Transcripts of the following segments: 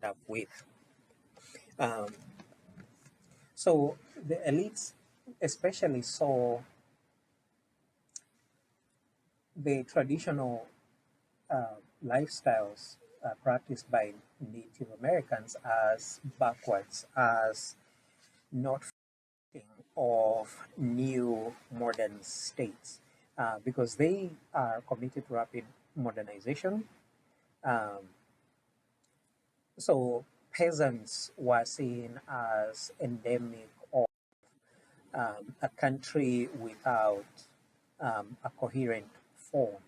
end up with. Um, so the elites especially saw the traditional lifestyles practiced by Native Americans as backwards, as not fitting of new modern states, because they are committed to rapid modernization. Um, so peasants were seen as endemic of a country without a coherent form.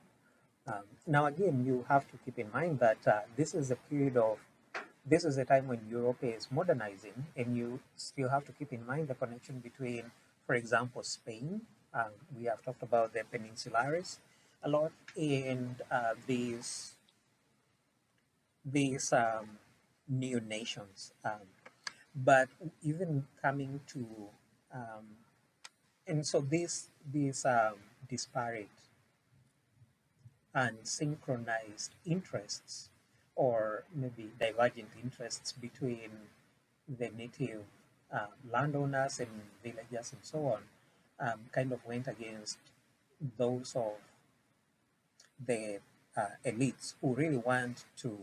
Now, again, you have to keep in mind that this is a time when Europe is modernizing, and you still have to keep in mind the connection between, for example, Spain. We have talked about the peninsulares a lot, and these new nations. But even coming to, um, and so these disparate and synchronized interests, or maybe divergent interests between the native landowners and villagers and so on, kind of went against those of the elites who really want to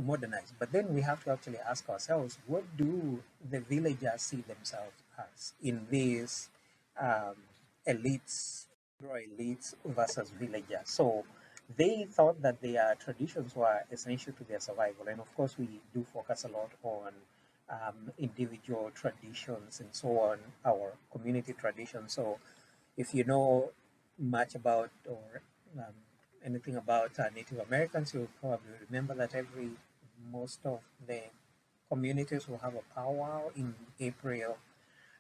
modernize. But then we have to actually ask ourselves, what do the villagers see themselves as in these um, elites, elites versus villagers? So they thought that their traditions were essential to their survival. And of course, we do focus a lot on individual traditions and so on, our community traditions. So if you know much about or um, anything about Native Americans, you'll probably remember that most of the communities will have a powwow in April.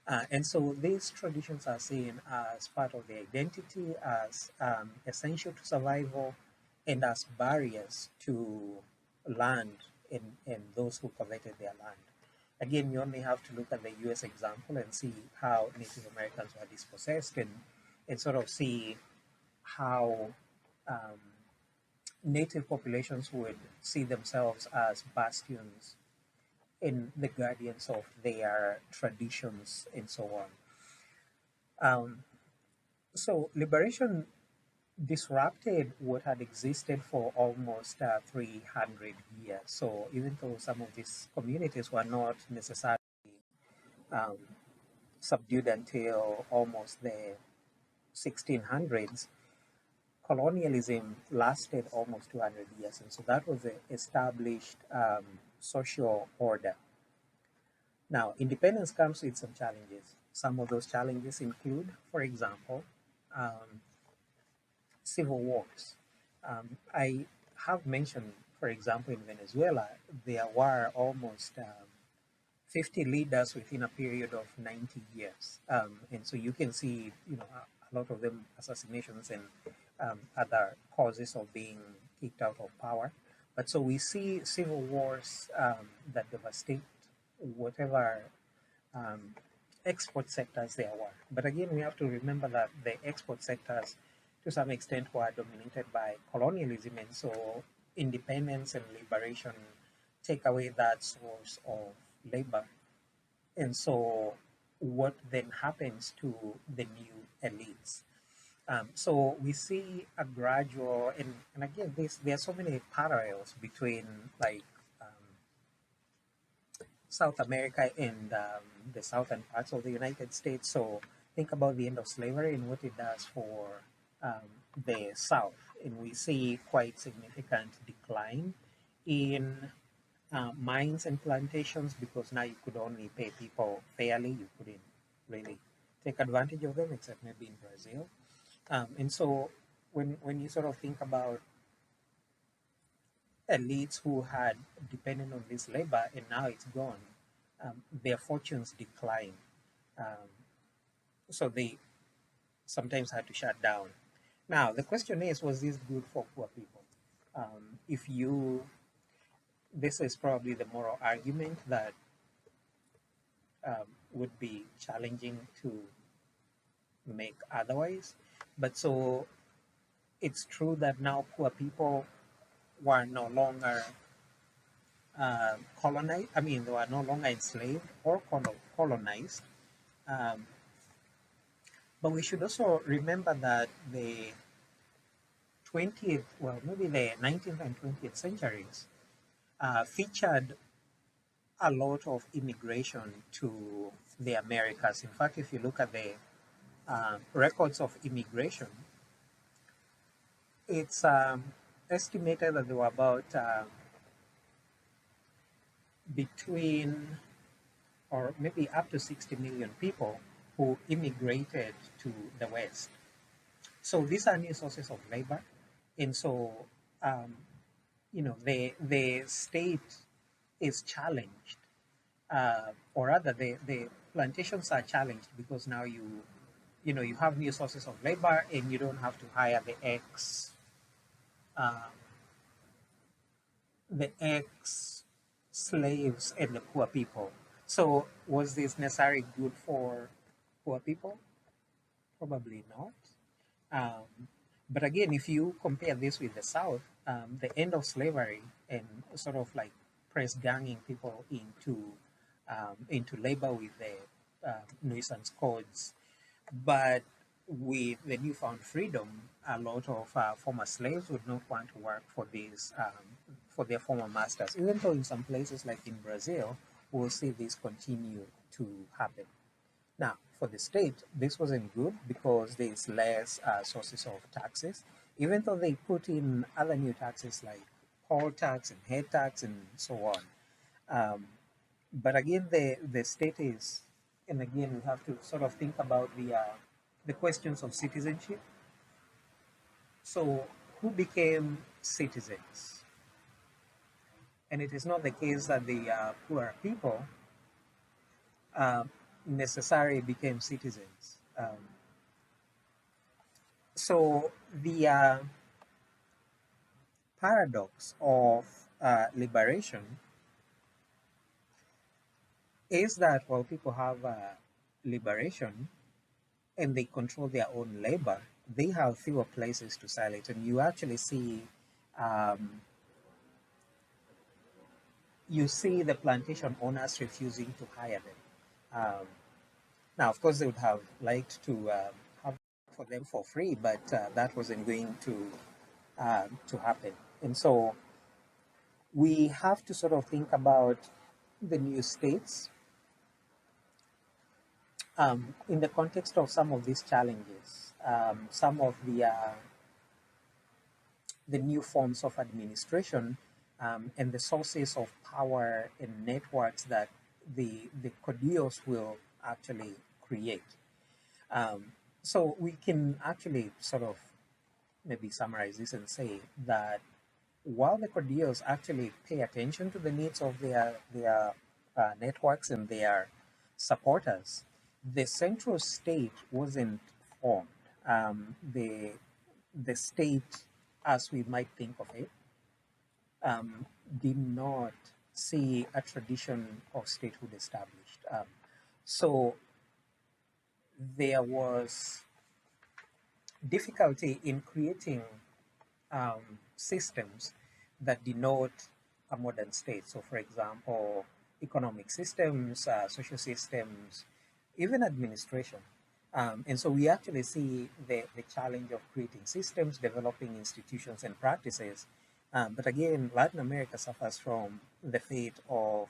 And so these traditions are seen as part of their identity, as essential to survival, and as barriers to land and those who coveted their land. Again, you only have to look at the US example and see how Native Americans were dispossessed, and sort of see how um, native populations would see themselves as bastions and the guardians of their traditions and so on. Um, so liberation disrupted what had existed for almost 300 years. So even though some of these communities were not necessarily um, subdued until almost the 1600s, colonialism lasted almost 200 years. And so that was the established social order. Now, independence comes with some challenges. Some of those challenges include, for example, um, civil wars. I have mentioned, for example, in Venezuela, there were almost 50 leaders within a period of 90 years. And so you can see, a lot of them assassinations and other causes of being kicked out of power. But so we see civil wars that devastate whatever um, export sectors there were. But again, we have to remember that the export sectors, to some extent, were dominated by colonialism, and so independence and liberation take away that source of labor. And so, what then happens to the new elites? So we see a gradual, and again, there are so many parallels between like South America and the southern parts of the United States. So think about the end of slavery and what it does for the South. And we see quite significant decline in mines and plantations, because now you could only pay people fairly. You couldn't really take advantage of them, except maybe in Brazil. And so when you sort of think about elites who had depended on this labor and now it's gone, their fortunes decline. Um, so they sometimes had to shut down. Now, the question is, was this good for poor people? If you, this is probably the moral argument that would be challenging to make otherwise. But so it's true that now poor people were no longer colonized. I mean, they were no longer enslaved or colonized. Um, but we should also remember that the 20th, well, maybe the 19th and 20th centuries featured a lot of immigration to the Americas. In fact, if you look at the records of immigration, it's estimated that there were about between or maybe up to 60 million people who immigrated to the West. So these are new sources of labor. And so, um, the state is challenged, or rather, the plantations are challenged because now you have new sources of labor and you don't have to hire uh, the ex slaves and the poor people. So was this necessarily good for poor people? Probably not. Um, but again, if you compare this with the South, the end of slavery and sort of like press ganging people into labor with the nuisance codes, but with the newfound freedom, a lot of former slaves would not want to work for these for their former masters. Even though in some places, like in Brazil, we'll see this continue to happen. Now, for the state, this wasn't good because there's less sources of taxes, even though they put in other new taxes like poll tax and head tax and so on. Um, but again, the state is, and again, we have to sort of think about the questions of citizenship. So, who became citizens? And it is not the case that the poor people uh, necessarily became citizens. So the paradox of liberation is that while people have liberation and they control their own labor, they have fewer places to sell it, and um, you see the plantation owners refusing to hire them. Now, of course, they would have liked to have for them for free, but that wasn't going to happen, and so we have to sort of think about the new states in the context of some of these challenges, some of the new forms of administration and the sources of power and networks that the Caudillos will actually create. Um, so we can actually sort of maybe summarize this and say that while the Caudillos actually pay attention to the needs of their networks and their supporters, the central state wasn't formed. The state, as we might think of it, did not see a tradition of statehood established. So there was difficulty in creating systems that denote a modern state. So, for example, economic systems, social systems, even administration. And so we actually see the challenge of creating systems, developing institutions and practices. But again, Latin America suffers from the fate of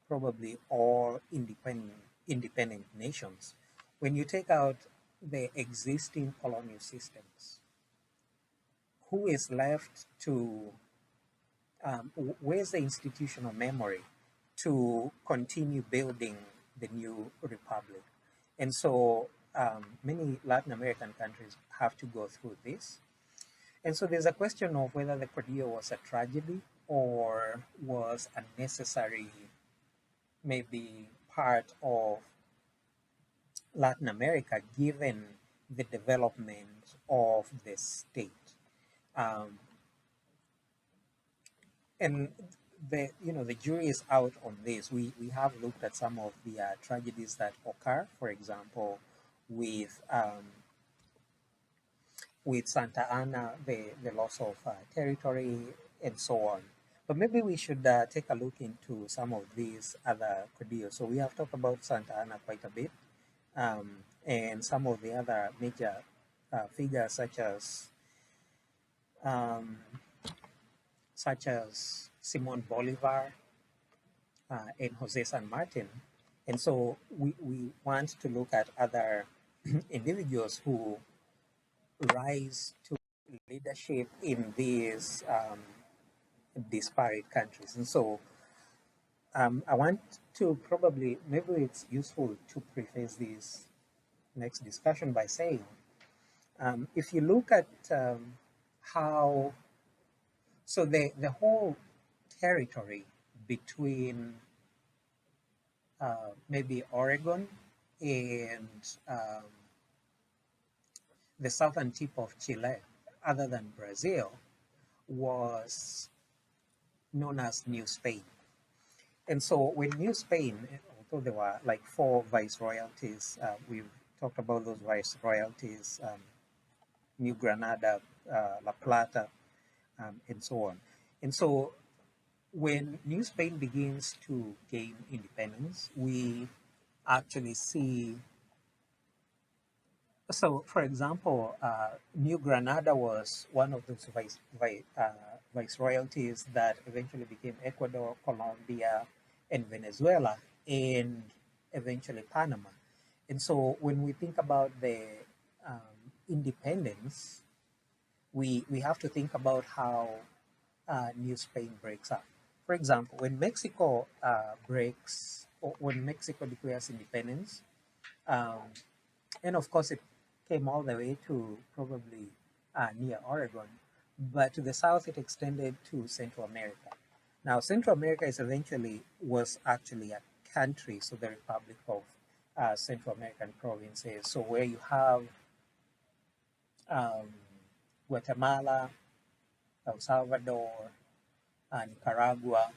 probably all independent nations. When you take out the existing colonial systems, who is left to where's the institutional memory to continue building the new republic? And so many Latin American countries have to go through this. And so there's a question of whether the Cordillo was a tragedy or was a necessary, maybe part of Latin America given the development of the state. Um, and the jury is out on this. We have looked at some of the tragedies that occur, for example, with with Santa Ana, the loss of territory, and so on. But maybe we should take a look into some of these other Caudillos. So we have talked about Santa Ana quite a bit, and some of the other major figures um, such as Simon Bolivar and Jose San Martin. And so we want to look at other individuals who rise to leadership in these disparate countries. And so I want to probably, maybe it's useful to preface this next discussion by saying, if you look at how, so the whole territory between maybe Oregon and the southern tip of Chile, other than Brazil, was known as New Spain. And so when New Spain, although there were like four viceroyalties, we've talked about those viceroyalties, New Granada, La Plata, and so on. And so when New Spain begins to gain independence, we actually see, so for example, New Granada was one of those viceroyalties that eventually became Ecuador, Colombia, and Venezuela, and eventually Panama. And so when we think about the independence, we have to think about how New Spain breaks up. For example, when Mexico or when Mexico declares independence, um, and of course it came all the way to probably near Oregon, but to the south it extended to Central America. Now, Central America was actually a country, so the Republic of Central American provinces. So where you have um, Guatemala, El Salvador, Nicaragua.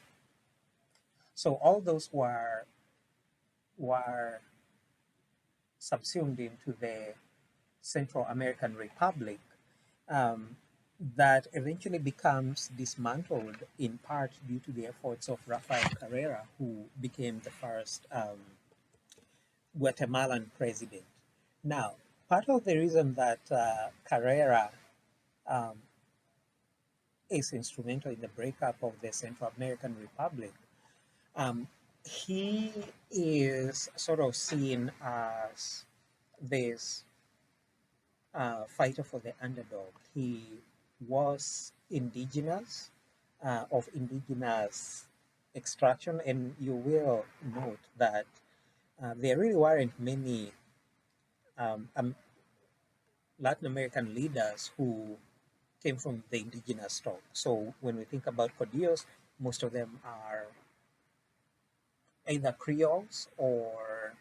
So all those were subsumed into the Central American Republic, that eventually becomes dismantled in part due to the efforts of Rafael Carrera, who became the first Guatemalan president. Now, part of the reason that Carrera um, is instrumental in the breakup of the Central American Republic, um, he is sort of seen as this fighter for the underdog. He was indigenous, of indigenous extraction, and you will note that there really weren't many um, Latin American leaders who came from the indigenous stock. So when we think about Caudillos, most of them are either Creoles or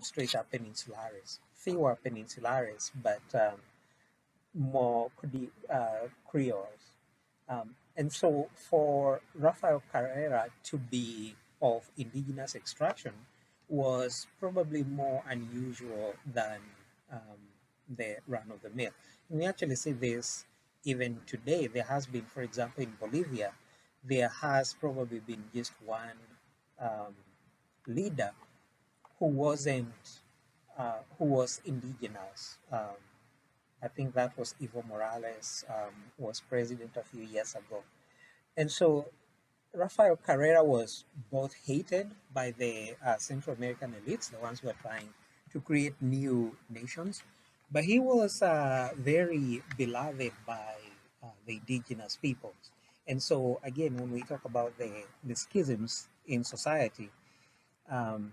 straight up Peninsulares. Fewer Peninsulares, but more Creoles. And so for Rafael Carrera to be of indigenous extraction was probably more unusual than the run of the mill. And we actually see this even today. There has been, for example, in Bolivia, there has probably been just one leader who was indigenous. I think that was Evo Morales, was president a few years ago. And so Rafael Carrera was both hated by the Central American elites, the ones who were trying to create new nations, but he was very beloved by the indigenous peoples. And so, again, when we talk about the schisms in society, um,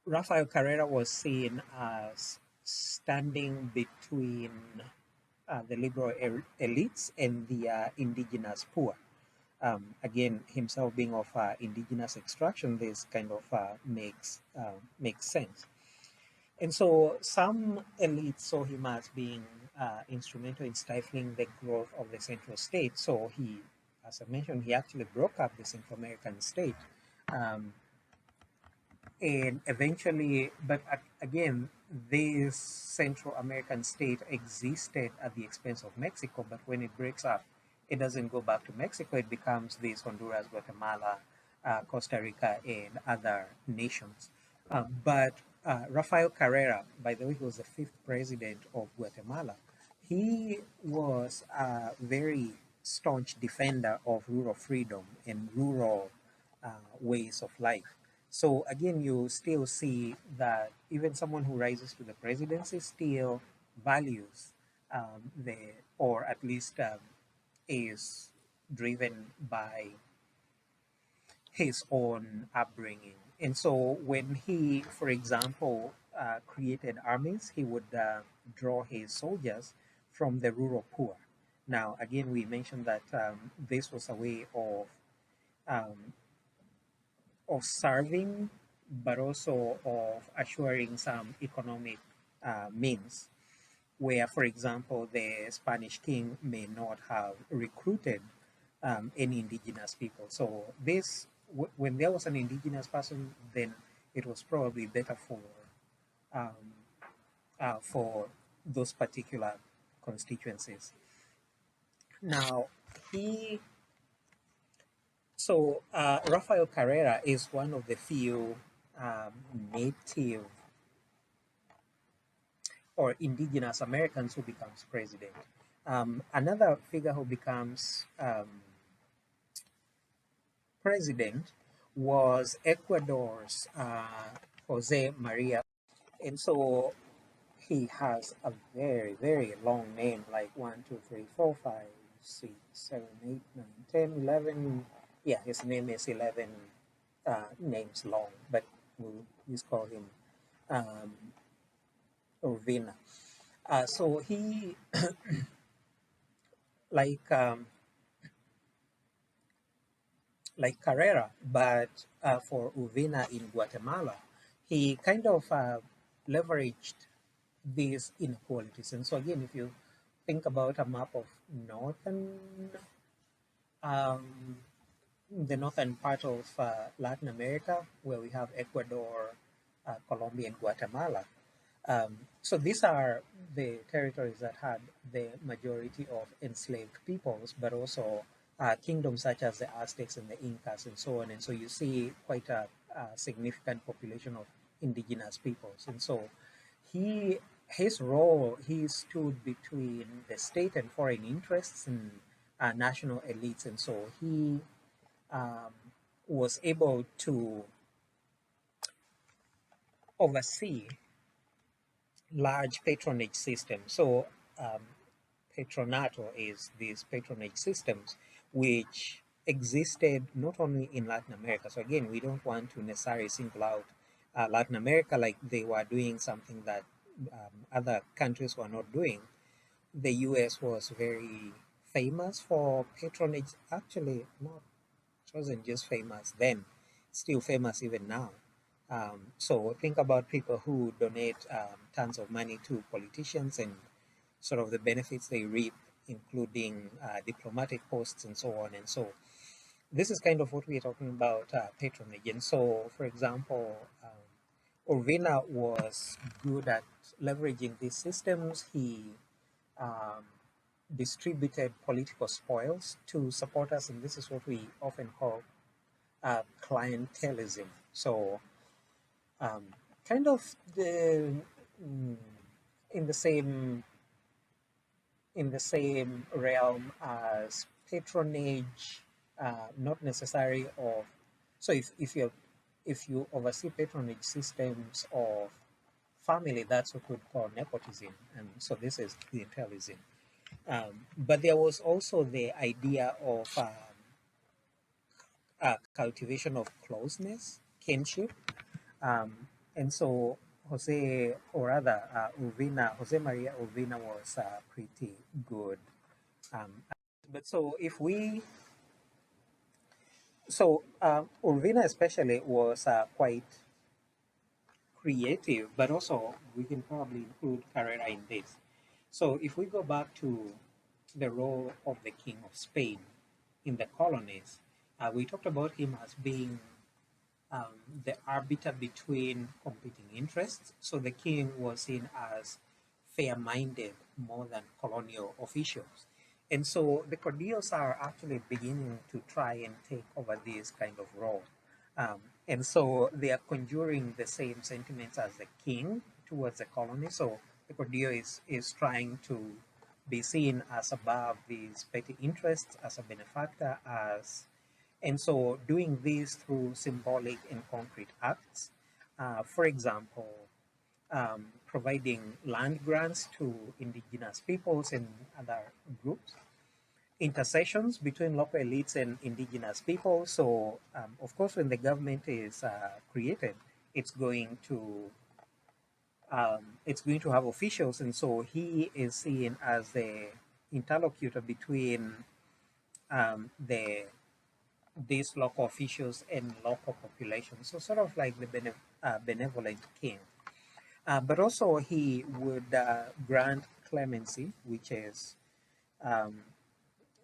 Rafael Carrera was seen as standing between the liberal elites and the indigenous poor. Again, himself being of indigenous extraction, this kind of makes sense. And so some elites saw him as being instrumental in stifling the growth of the Central State. So he, as I mentioned, he actually broke up the Central American state. And eventually, but again, this Central American state existed at the expense of Mexico, but when it breaks up, it doesn't go back to Mexico. It becomes this Honduras, Guatemala, Costa Rica, and other nations. But Rafael Carrera, by the way, he was the fifth president of Guatemala. He was a very staunch defender of rural freedom and rural ways of life. So again, you still see that even someone who rises to the presidency still values the, or at least is driven by his own upbringing. And so when he, for example, created armies, he would draw his soldiers from the rural poor. Now, again, we mentioned that this was a way um, of serving, but also of assuring some economic means, where, for example, the Spanish king may not have recruited any indigenous people. So this, when there was an indigenous person, then it was probably better um, for those particular constituencies. Now, he Rafael Carrera is one of the few um, native or indigenous Americans who becomes president. Another figure who becomes president was Ecuador's Jose Maria. And so he has a very, very long name, like 1, 2, 3, 4, 5, 6, 7, 8, 9, 10, 11. Yeah, his name is 11 names long, but we'll just call him um, Urvina. So he, like um, like Carrera, but for Urvina in Guatemala, he kind of leveraged these inequalities. And so again, if you think about a map of northern, um, the northern part of Latin America, where we have Ecuador, Colombia, and Guatemala. So these are the territories that had the majority of enslaved peoples, but also kingdoms such as the Aztecs and the Incas and so on. And so you see quite a significant population of indigenous peoples. And so he his role, he stood between the state and foreign interests and national elites. And so he um, was able to oversee large patronage systems. So patronato is these patronage systems which existed not only in Latin America. So again, we don't want to necessarily single out Latin America like they were doing something that other countries were not doing. The US was very famous for patronage. Actually, not, it wasn't just famous then, still famous even now. So think about people who donate tons of money to politicians and sort of the benefits they reap, including diplomatic posts and so on. And so this is kind of what we're talking about patronage. And so, for example, Urvina was good at leveraging these systems. He um, distributed political spoils to supporters, and this is what we often call clientelism. So, um, kind of mm, in the same realm as patronage, not necessary of. So if you oversee patronage systems of family, that's what we call nepotism, and so this is clientelism. But there was also the idea of cultivation of closeness, kinship, and so Jose Maria Urvina was pretty good. But so if we, so Urvina especially was quite creative, but also we can probably include Carrera in this. So if we go back to the role of the King of Spain in the colonies, we talked about him as being the arbiter between competing interests. So the king was seen as fair-minded more than colonial officials. And so the Caudillos are actually beginning to try and take over this kind of role. And so they are conjuring the same sentiments as the king towards the colony. So the Caudillo is trying to be seen as above these petty interests, as a benefactor, as and so doing this through symbolic and concrete acts, for example, providing land grants to indigenous peoples and other groups, intercessions between local elites and indigenous people. So, of course, when the government is created, it's going to have officials, and so he is seen as the interlocutor between the these local officials and local population. So sort of like the benevolent king. But also he would grant clemency, which is um,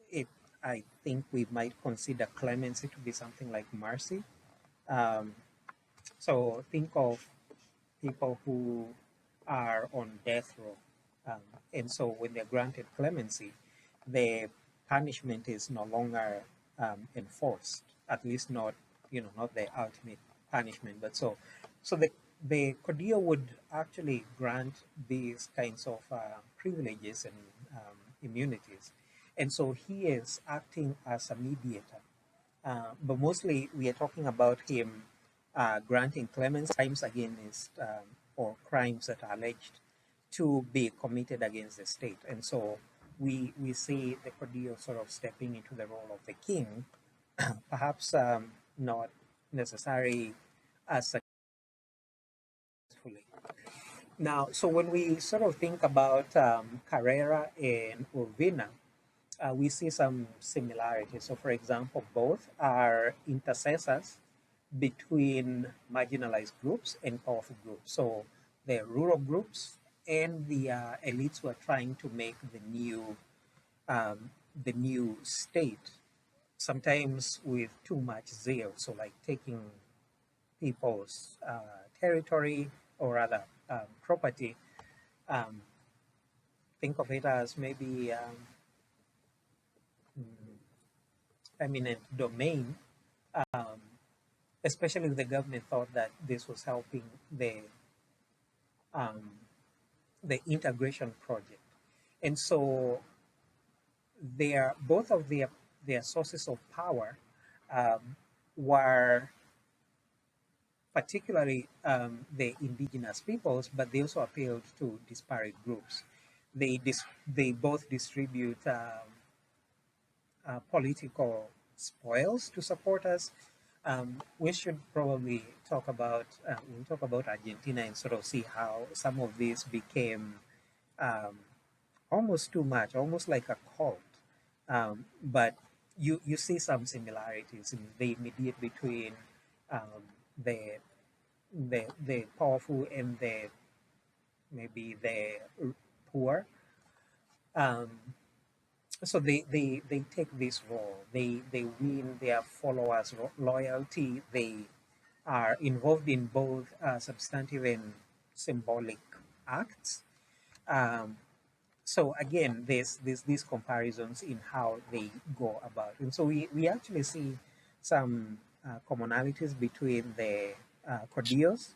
it. I think we might consider clemency to be something like mercy. Um, so think of people who are on death row. Um, and so when they're granted clemency, the punishment is no longer enforced, at least not, not the ultimate punishment. But so the Kodia would actually grant these kinds of privileges and immunities. And so he is acting as a mediator. But mostly we are talking about him granting clemency crimes against or crimes that are alleged to be committed against the state. And so we see the Cordillo sort of stepping into the role of the king, perhaps not necessarily as successfully. Now, so when we sort of think about Carrera and Urvina, we see some similarities. So, for example, both are intercessors between marginalized groups and powerful groups. So, the rural groups and the elites who are trying to make the new state, sometimes with too much zeal. So, like taking people's territory or rather property. Um, think of it as maybe eminent domain, um, especially if the government thought that this was helping um, the integration project. And so both of their sources of power um, were particularly the indigenous peoples, but they also appealed to disparate groups. They both distribute political spoils to supporters. We should probably we'll talk about Argentina and sort of see how some of this became um, almost too much, almost like a cult. But you see some similarities. They mediate between um, the the powerful and the maybe the poor. Um, so they take this role. They win their followers' loyalty. They are involved in both substantive and symbolic acts. Um, so again, there's these comparisons in how they go about, and so we actually see some commonalities between the Caudillos,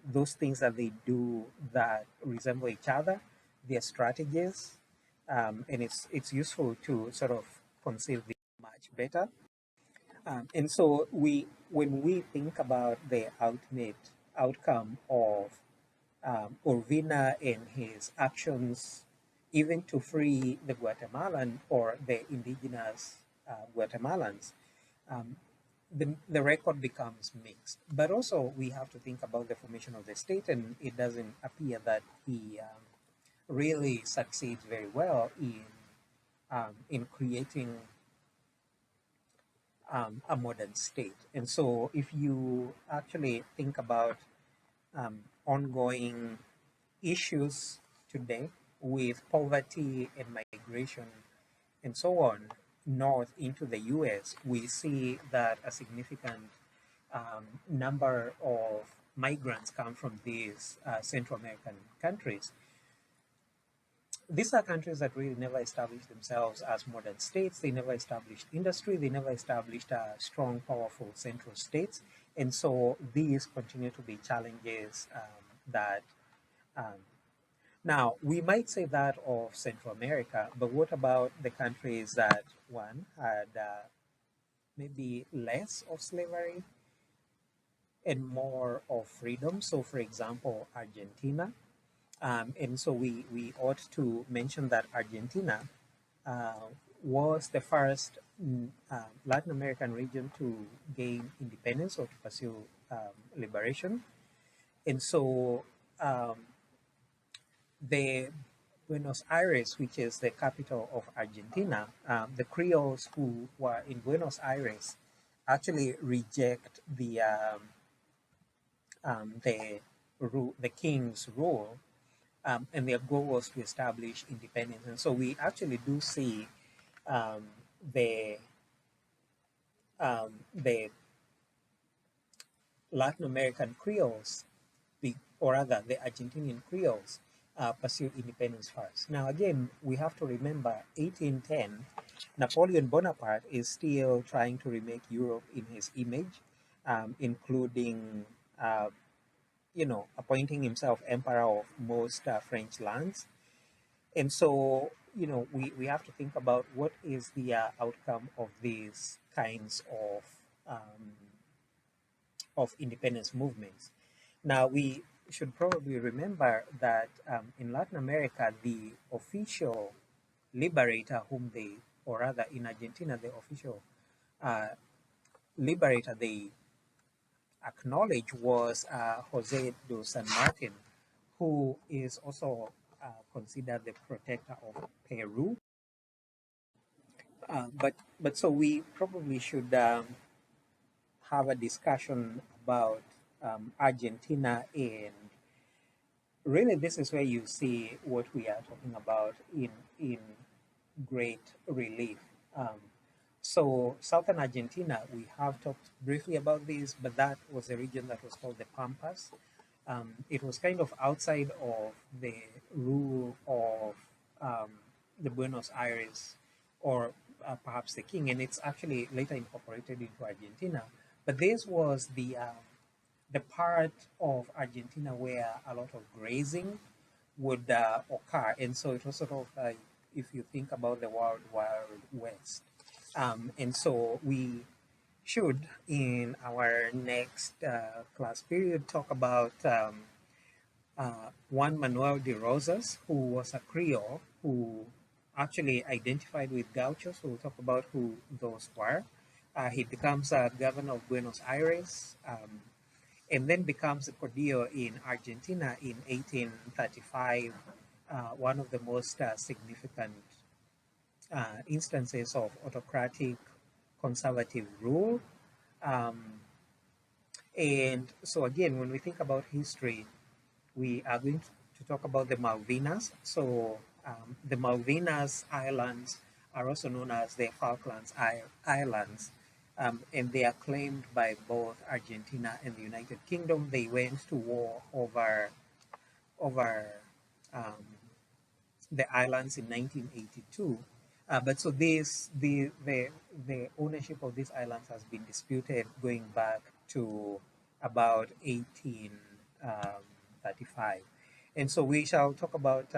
those things that they do that resemble each other, their strategies, and it's useful to sort of conceive this much better. And so when we think about the ultimate outcome of Urvina and his actions, even to free the Guatemalan or the indigenous Guatemalans, um, the record becomes mixed. But also, we have to think about the formation of the state, and it doesn't appear that he really succeeds very well in creating a modern state. And so, if you actually think about ongoing issues today with poverty and migration and so on north into the US, we see that a significant number of migrants come from these Central American countries. These are countries that really never established themselves as modern states. They never established industry. They never established strong, powerful central states. And so these continue to be challenges that um, now we might say that of Central America, but what about the countries that one had maybe less of slavery and more of freedom? So, for example, Argentina. And so we ought to mention that Argentina uh, was the first Latin American region to gain independence or to pursue liberation. And so um, the Buenos Aires, which is the capital of Argentina, the Creoles who were in Buenos Aires actually reject the king's rule, and their goal was to establish independence. And so we actually do see um, the the Latin American Creoles, or rather the Argentinian Creoles, pursue independence first. Now again, we have to remember 1810, Napoleon Bonaparte is still trying to remake Europe in his image, including appointing himself emperor of most French lands. And so, we have to think about what is the outcome of these kinds of independence movements. Now, we should probably remember that in Latin America, the official liberator or rather in Argentina, the official uh, liberator they acknowledged was Jose de San Martin, who is also considered the protector of Peru. But so we probably should have a discussion about Argentina, and really this is where you see what we are talking about in great relief. Um, so southern Argentina, we have talked briefly about this, but that was a region that was called the Pampas. It was kind of outside of the rule of um, the Buenos Aires, or perhaps the king, and it's actually later incorporated into Argentina. But this was the part of Argentina where a lot of grazing would occur, and so it was sort of like, if you think about the Wild West. And so we should, in our next class period, talk about Juan Manuel de Rosas, who was a Creole who actually identified with Gauchos. We'll talk about who those were. He becomes governor of Buenos Aires, and then becomes a Caudillo in Argentina in 1835, one of the most significant instances of autocratic conservative rule. Um, and so again, when we think about history, we are going to talk about the Malvinas. So the Malvinas Islands are also known as the Falklands Islands, and they are claimed by both Argentina and the United Kingdom. They went to war over um, the islands in 1982. But so the ownership of these islands has been disputed going back to about 1835. And so we shall talk about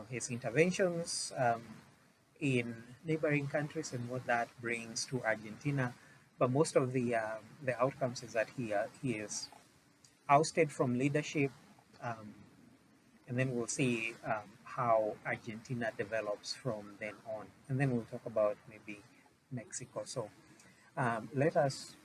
his interventions in neighboring countries and what that brings to Argentina. But most of the outcomes is that he is ousted from leadership, um, and then we'll see how Argentina develops from then on, and then we'll talk about maybe Mexico. So let us